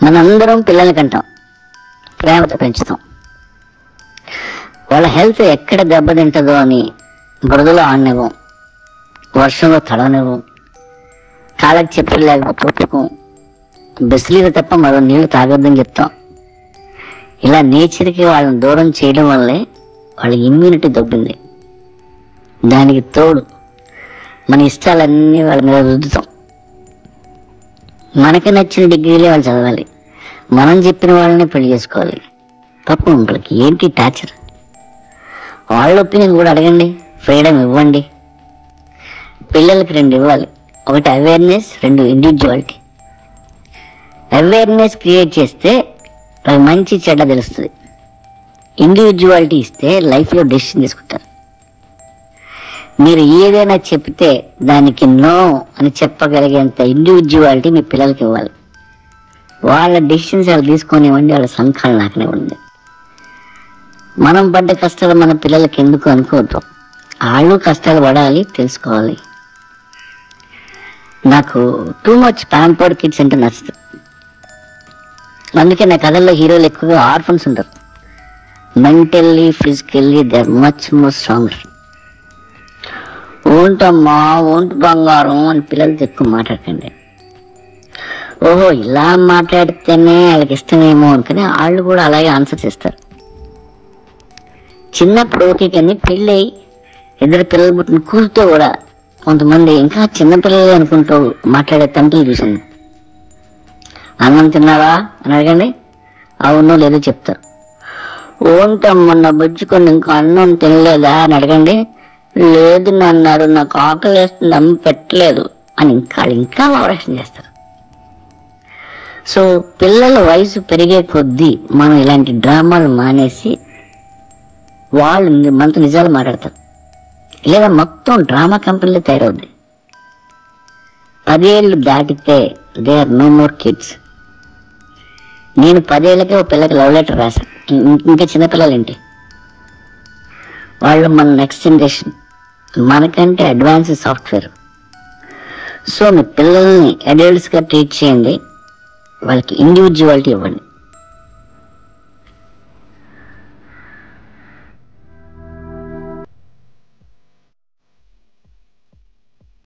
మనందరం పిల్లలకి అంటాం, ప్రేమతో పెంచుతాం. వాళ్ళ హెల్త్ ఎక్కడ దెబ్బతింటుందో అని బురదలో ఆడనివ్వం, వర్షంలో తడవనివ్వం, కాళ్ళకి చెప్పులు లేకపోతే ఒప్పుకోం, బిసిలీరు తప్ప మరో నీళ్లు తాగొద్దని చెప్తాం. ఇలా నేచర్కి వాళ్ళని దూరం చేయడం వల్లే వాళ్ళ ఇమ్యూనిటీ దొబ్బింది. దానికి తోడు మన ఇష్టాలన్నీ వాళ్ళ మీద రుద్దుతాం. మనకి నచ్చిన డిగ్రీలే వాళ్ళు చదవాలి, మనం చెప్పిన వాళ్ళని పెళ్లి చేసుకోవాలి. పాపం వాళ్ళకి ఏంటి టార్చర్? వాళ్ళ ఒపీనియన్ కూడా అడగండి, ఫ్రీడమ్ ఇవ్వండి. పిల్లలకి 2 ఇవ్వాలి, ఒకటి అవేర్నెస్, 2 ఇండివిజువాలిటీ. అవేర్నెస్ క్రియేట్ చేస్తే అది మంచి చెడ్డ తెలుస్తుంది. ఇండివిజువాలిటీ ఇస్తే లైఫ్లో డెసిషన్ తీసుకుంటారు. మీరు ఏదైనా చెప్తే దానికి నో అని చెప్పగలిగేంత ఇండివిజువాలిటీ మీ పిల్లలకి ఇవ్వాలి. వాళ్ళ డెసిషన్స్ వాళ్ళు తీసుకొనివ్వండి, వాళ్ళ సంఖాలు నాకనివ్వండి. మనం పడ్డ కష్టాలు మన పిల్లలకి ఎందుకు అనుకోవద్దు. వాళ్ళు కష్టాలు పడాలి, తెలుసుకోవాలి. నాకు టూ మచ్ ప్యాంపర్డ్ కిడ్స్ అంటే నచ్చదు. అందుకే నా కథల్లో హీరోలు ఎక్కువగా ఆర్ఫన్స్ ఉంటారు. Mentally, physically they are much more stronger. ఓంటమ్మా, ఓంటు బంగారం అని పిల్లలతో ఎక్కువ మాట్లాడకండి. ఓహో ఇలా మాట్లాడితేనే వాళ్ళకి ఇష్టమేమో అనుకుని వాళ్ళు కూడా అలాగే ఆన్సర్ చేస్తారు. చిన్నప్పుడు ఓకే, కానీ పెళ్ళి 2 పిల్లలు పుట్టిన కూతురుతో కూడా కొంతమంది ఇంకా చిన్నపిల్లలే అనుకుంటూ మాట్లాడే తండ్రులు చూసాను. అన్నం తిన్నావా అని అడగండి, అవునో లేదో చెప్తారు. ఓంటమ్మన్న బుజ్జుకొని ఇంకా అన్నం తినలేదా అని అడగండి, లేదు నాన్నారు, నాకు ఆకలి వేస్తుంది, అమ్మ పెట్టలేదు అని ఇంకా ఆపరేషన్ చేస్తారు. సో పిల్లల వయసు పెరిగే కొద్దీ మనం ఇలాంటి డ్రామాలు మానేసి వాళ్ళు మనతో నిజాలు మాట్లాడతారు, లేదా మొత్తం డ్రామా కంపెనీలో తయారవుద్ది. 10 ఏళ్ళు దాటితే they are no more kids. నేను 10 ఏళ్ళకే ఒక పిల్లకి లవ్ లెటర్ రాశాను. ఇంకా చిన్నపిల్లలు ఏంటి, వాళ్ళు మన నెక్స్ట్ జనరేషన్, మనకంటే అడ్వాన్స్ సాఫ్ట్వేర్. సో మీ పిల్లల్ని అడల్ట్స్గా ట్రీట్ చేయండి, వాళ్ళకి ఇండివిజువాలిటీ ఇవ్వండి.